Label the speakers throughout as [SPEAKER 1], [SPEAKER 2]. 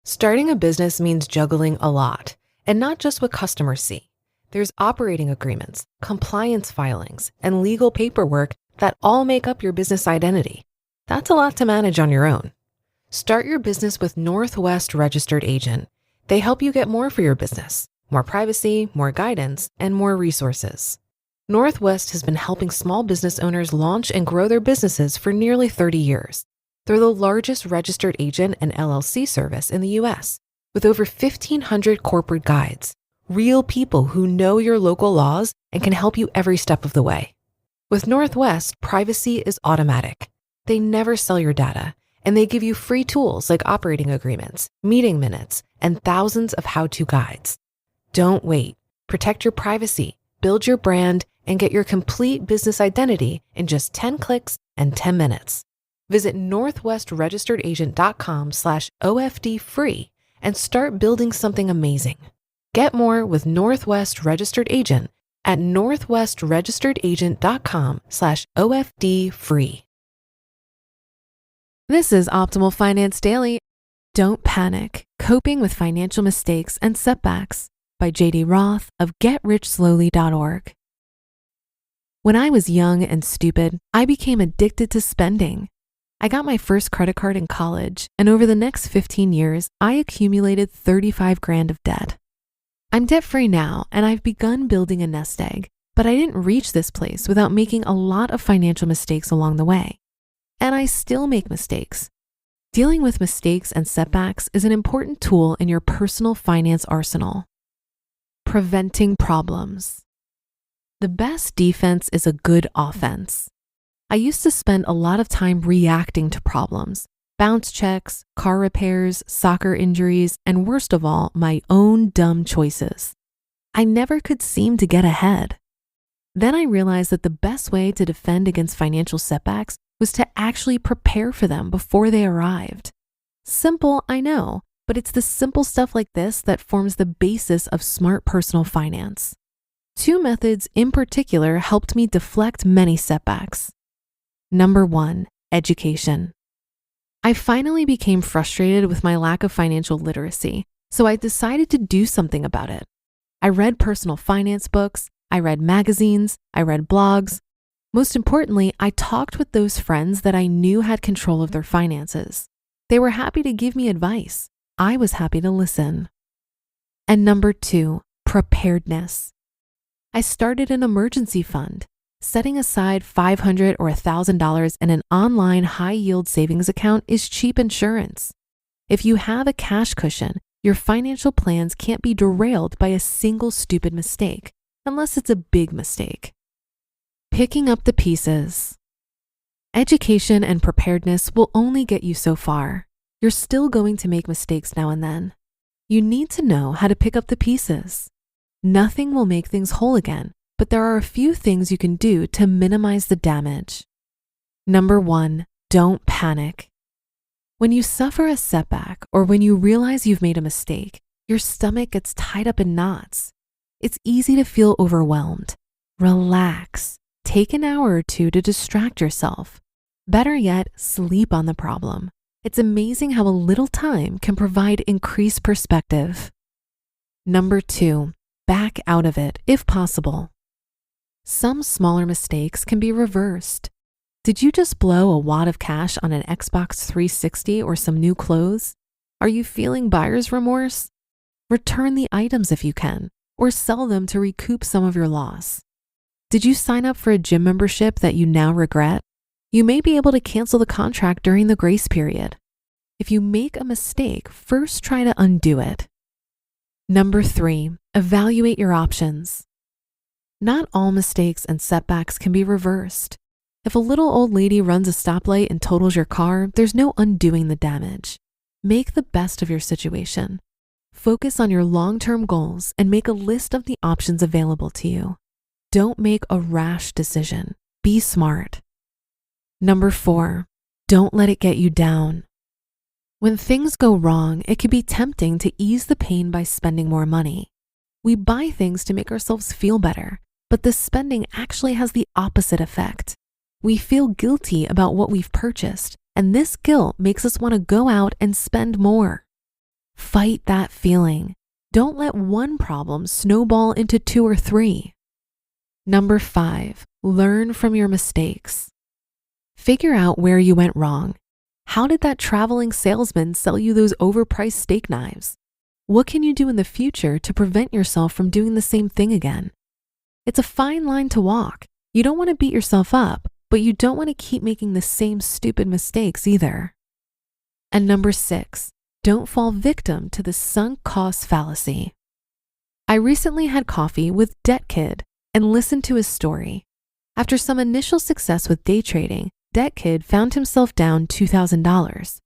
[SPEAKER 1] Starting a business means juggling a lot, and not just what customers see. There's operating agreements, compliance filings, and legal paperwork that all make up your business identity. That's a lot to manage on your own. Start your business with Northwest Registered Agent. They help you get more for your business, more privacy, more guidance, and more resources. Northwest has been helping small business owners launch and grow their businesses for nearly 30 years. They're the largest registered agent and LLC service in the U.S., with over 1,500 corporate guides, real people who know your local laws and can help you every step of the way. With Northwest, privacy is automatic. They never sell your data, and they give you free tools like operating agreements, meeting minutes, and thousands of how-to guides. Don't wait. Protect your privacy, build your brand, and get your complete business identity in just 10 clicks and 10 minutes. Visit northwestregisteredagent.com/OFD-free and start building something amazing. Get more with Northwest Registered Agent at northwestregisteredagent.com/OFD-free. This is Optimal Finance Daily. Don't Panic, Coping with Financial Mistakes and Setbacks by J.D. Roth of GetRichSlowly.org. When I was young and stupid, I became addicted to spending. I got my first credit card in college, and over the next 15 years, I accumulated 35 grand of debt. I'm debt-free now, and I've begun building a nest egg, but I didn't reach this place without making a lot of financial mistakes along the way. And I still make mistakes. Dealing with mistakes and setbacks is an important tool in your personal finance arsenal. Preventing problems. The best defense is a good offense. I used to spend a lot of time reacting to problems, bounce checks, car repairs, soccer injuries, and worst of all, my own dumb choices. I never could seem to get ahead. Then I realized that the best way to defend against financial setbacks was to actually prepare for them before they arrived. Simple, I know, but it's the simple stuff like this that forms the basis of smart personal finance. Two methods in particular helped me deflect many setbacks. Number 1, education. I finally became frustrated with my lack of financial literacy, so I decided to do something about it. I read personal finance books, I read magazines, I read blogs. Most importantly, I talked with those friends that I knew had control of their finances. They were happy to give me advice. I was happy to listen. And number 2, preparedness. I started an emergency fund. Setting aside $500 or $1,000 in an online high-yield savings account is cheap insurance. If you have a cash cushion, your financial plans can't be derailed by a single stupid mistake, unless it's a big mistake. Picking up the pieces. Education and preparedness will only get you so far. You're still going to make mistakes now and then. You need to know how to pick up the pieces. Nothing will make things whole again, but there are a few things you can do to minimize the damage. Number 1, don't panic. When you suffer a setback or when you realize you've made a mistake, your stomach gets tied up in knots. It's easy to feel overwhelmed. Relax. Take an hour or two to distract yourself. Better yet, sleep on the problem. It's amazing how a little time can provide increased perspective. Number 2, back out of it if possible. Some smaller mistakes can be reversed. Did you just blow a wad of cash on an Xbox 360 or some new clothes? Are you feeling buyer's remorse? Return the items if you can, or sell them to recoup some of your loss. Did you sign up for a gym membership that you now regret? You may be able to cancel the contract during the grace period. If you make a mistake, first try to undo it. Number 3, evaluate your options. Not all mistakes and setbacks can be reversed. If a little old lady runs a stoplight and totals your car, there's no undoing the damage. Make the best of your situation. Focus on your long-term goals and make a list of the options available to you. Don't make a rash decision. Be smart. Number 4, don't let it get you down. When things go wrong, it can be tempting to ease the pain by spending more money. We buy things to make ourselves feel better, but this spending actually has the opposite effect. We feel guilty about what we've purchased, and this guilt makes us want to go out and spend more. Fight that feeling. Don't let one problem snowball into 2 or 3. Number 5, learn from your mistakes. Figure out where you went wrong. How did that traveling salesman sell you those overpriced steak knives? What can you do in the future to prevent yourself from doing the same thing again? It's a fine line to walk. You don't want to beat yourself up, but you don't want to keep making the same stupid mistakes either. And number 6, don't fall victim to the sunk cost fallacy. I recently had coffee with Debt Kid and listened to his story. After some initial success with day trading, Debt Kid found himself down $2,000.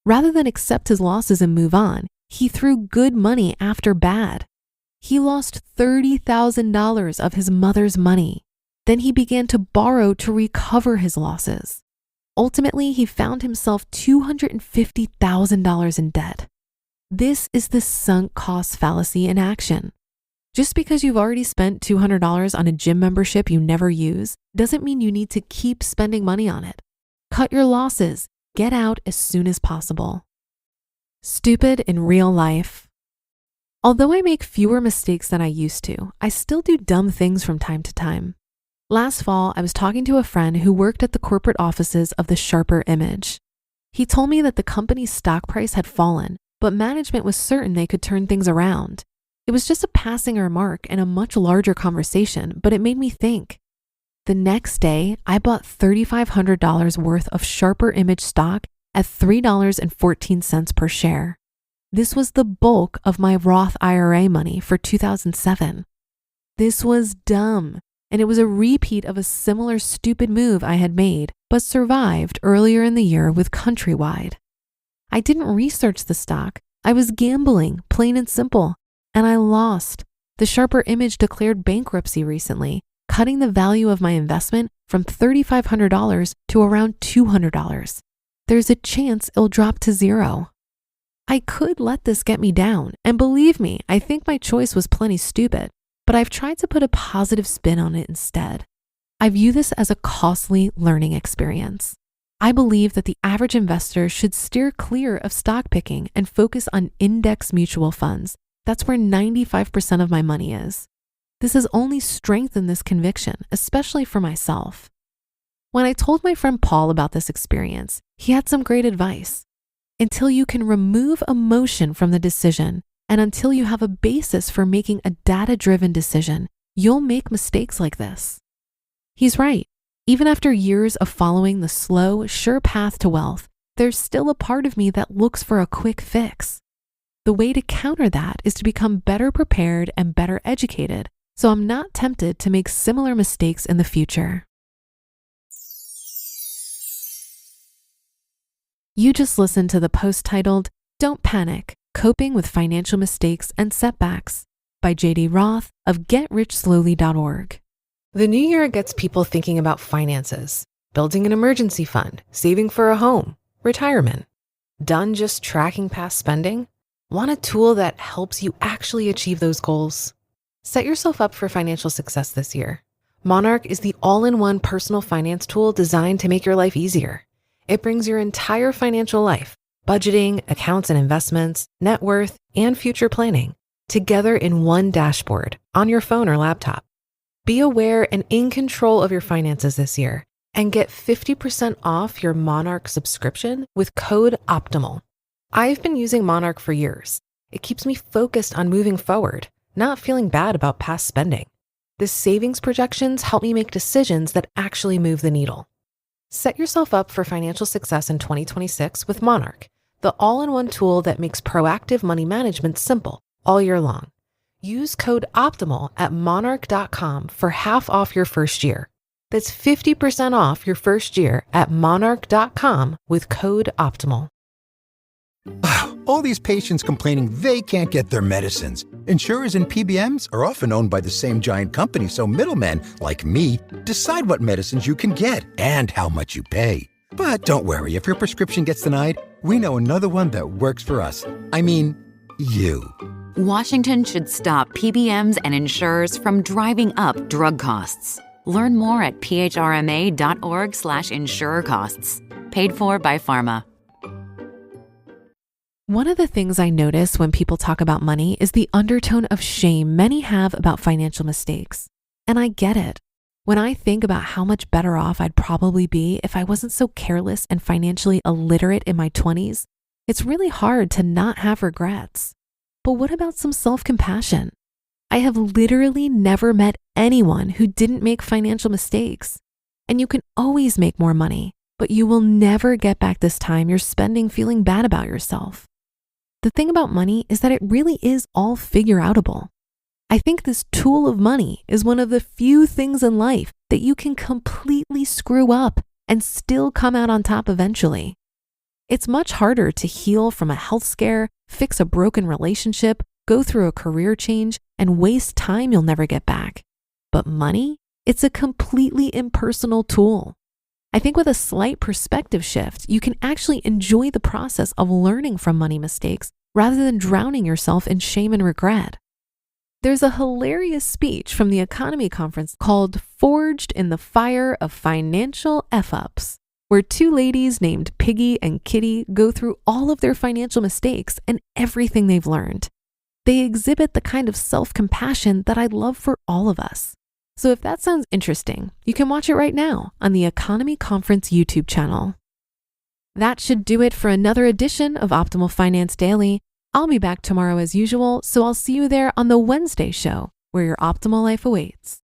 [SPEAKER 1] Rather than accept his losses and move on, he threw good money after bad. He lost $30,000 of his mother's money. Then he began to borrow to recover his losses. Ultimately, he found himself $250,000 in debt. This is the sunk cost fallacy in action. Just because you've already spent $200 on a gym membership you never use doesn't mean you need to keep spending money on it. Cut your losses. Get out as soon as possible. Stupid in real life. Although I make fewer mistakes than I used to, I still do dumb things from time to time. Last fall, I was talking to a friend who worked at the corporate offices of the F.I.R.E. He told me that the company's stock price had fallen, but management was certain they could turn things around. It was just a passing remark in a much larger conversation, but it made me think. The next day, I bought $3,500 worth of F.I.R.E. stock at $3.14 per share. This was the bulk of my Roth IRA money for 2007. This was dumb, and it was a repeat of a similar stupid move I had made, but survived earlier in the year with Countrywide. I didn't research the stock. I was gambling, plain and simple, and I lost. The F.I.R.E. declared bankruptcy recently, cutting the value of my investment from $3,500 to around $200. There's a chance it'll drop to zero. I could let this get me down, and believe me, I think my choice was plenty stupid, but I've tried to put a positive spin on it instead. I view this as a costly learning experience. I believe that the average investor should steer clear of stock picking and focus on index mutual funds. That's where 95% of my money is. This has only strengthened this conviction, especially for myself. When I told my friend Paul about this experience, he had some great advice. Until you can remove emotion from the decision, and until you have a basis for making a data-driven decision, you'll make mistakes like this. He's right. Even after years of following the slow, sure path to wealth, there's still a part of me that looks for a quick fix. The way to counter that is to become better prepared and better educated, so I'm not tempted to make similar mistakes in the future. You just listened to the post titled, Don't Panic, Coping with Financial Mistakes and Setbacks by J.D. Roth of GetRichSlowly.org. The new year gets people thinking about finances, building an emergency fund, saving for a home, retirement. Done just tracking past spending? Want a tool that helps you actually achieve those goals? Set yourself up for financial success this year. Monarch is the all-in-one personal finance tool designed to make your life easier. It brings your entire financial life, budgeting, accounts and investments, net worth, and future planning together in one dashboard on your phone or laptop. Be aware and in control of your finances this year and get 50% off your Monarch subscription with code OPTIMAL. I've been using Monarch for years. It keeps me focused on moving forward, not feeling bad about past spending. The savings projections help me make decisions that actually move the needle. Set yourself up for financial success in 2026 with Monarch, the all-in-one tool that makes proactive money management simple all year long. Use code OPTIMAL at monarch.com for half off your first year. That's 50% off your first year at monarch.com with code OPTIMAL.
[SPEAKER 2] All these patients complaining they can't get their medicines. Insurers and PBMs are often owned by the same giant company, so middlemen, like me, decide what medicines you can get and how much you pay. But don't worry, if your prescription gets denied, we know another one that works for us. I mean, you.
[SPEAKER 3] Washington should stop PBMs and insurers from driving up drug costs. Learn more at phrma.org/insurercosts. Paid for by Pharma.
[SPEAKER 1] One of the things I notice when people talk about money is the undertone of shame many have about financial mistakes. And I get it. When I think about how much better off I'd probably be if I wasn't so careless and financially illiterate in my 20s, it's really hard to not have regrets. But what about some self-compassion? I have literally never met anyone who didn't make financial mistakes. And you can always make more money, but you will never get back this time you're spending feeling bad about yourself. The thing about money is that it really is all figure-outable. I think this tool of money is one of the few things in life that you can completely screw up and still come out on top eventually. It's much harder to heal from a health scare, fix a broken relationship, go through a career change, and waste time you'll never get back. But money, it's a completely impersonal tool. I think with a slight perspective shift, you can actually enjoy the process of learning from money mistakes rather than drowning yourself in shame and regret. There's a hilarious speech from the economy conference called Forged in the Fire of Financial F-Ups, where two ladies named Piggy and Kitty go through all of their financial mistakes and everything they've learned. They exhibit the kind of self-compassion that I'd love for all of us. So if that sounds interesting, you can watch it right now on the Economy Conference YouTube channel. That should do it for another edition of Optimal Finance Daily. I'll be back tomorrow as usual, so I'll see you there on the Wednesday show where your optimal life awaits.